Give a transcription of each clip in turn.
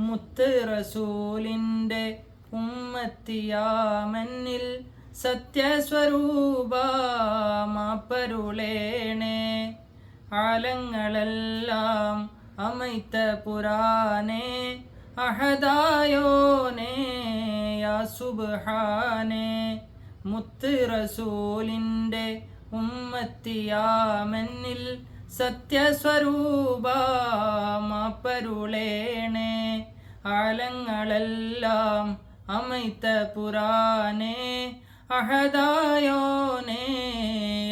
മുത്ത് റസൂലിൻ്റെ ഉമ്മത്തിയാമന്നിൽ സത്യസ്വരൂപ മാപ്പരുളേണേ. ആലങ്ങളെല്ലാം അമൈത്ത പുരാനേ അഹദായോനേ യാ സുബ്ഹാനേ. മുത്ത് റസൂലിൻ്റെ ഉമ്മത്തിയാമന്നിൽ സത്യസ്വരൂപ മാപ്പരുളേണേ. ആലങ്ങളെല്ലാം അമൈത്ത പുരാനേ അഹദായോനേ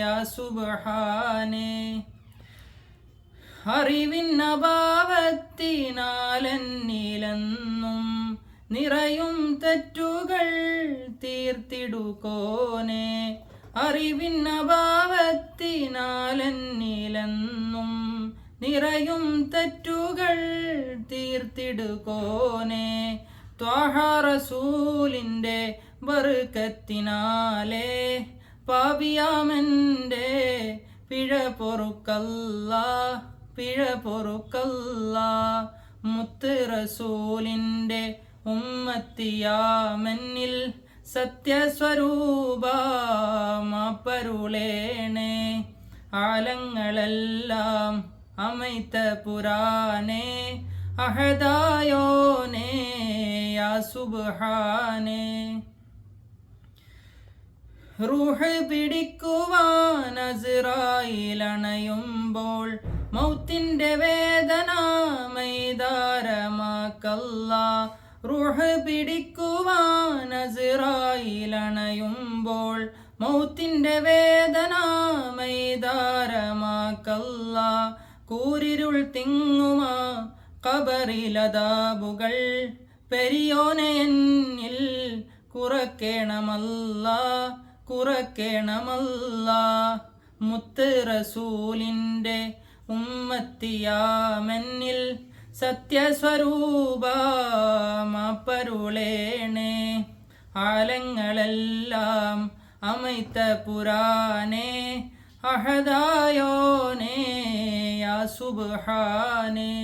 യാ സുബ്ഹാനേ. അറിവിൻ അഭാവത്തിനാലെന്നിലെന്നും നിറയും തെറ്റുകൾ തീർത്തിടുകോനേ. അറിവിൻ അഭാവത്തിനാലെന്നിലെന്നും നിറയും തെറ്റുകൾ തീർത്തിടുകോനേ. ത്വാഹ റസൂലിൻ്റെ ബർക്കത്തിനാലേ പാപിയാമെൻ്റെ പിഴ പൊറുക്കല്ലാ, പിഴ പൊറുക്കല്ലാ. മുത്ത് റസൂലിൻ്റെ ഉമ്മത്തിയാമന്നിൽ സത്യസ്വരൂപ മാപ്പരുളേണേ. ആലങ്ങളെല്ലാം അമൈത്ത പുരാനേ അഹദായോനേ യാ സുബ്ഹാനേ. റൂഹ് പിടിക്കുവാൻ അസ്റായീലണയുമ്പോൾ മൗത്തിൻ്റെ വേദന മൈതാരമാക്കല്ലാ. റൂഹ് പിടിക്കുവാൻ അസ്റായീലണയുമ്പോൾ മൗത്തിൻ്റെ വേദന മൈതാരമാക്കല്ലാ. കൂരിരുൾ തിങ്ങുമാ ഖബറിലദാബുകൾ പെരിയോനെ എന്നിൽ കുറയ്ക്കണമല്ലാ, കുറയ്ക്കണമല്ലാ. മുത്ത് റസൂലിൻ്റെ ഉമ്മത്തിയാമന്നിൽ സത്യസ്വരൂപ മാപ്പരുളേണേ. ആലങ്ങളെല്ലാം അമൈത്ത പുരാനേ അഹദായോനേ യാ സുബ്ഹാനേ.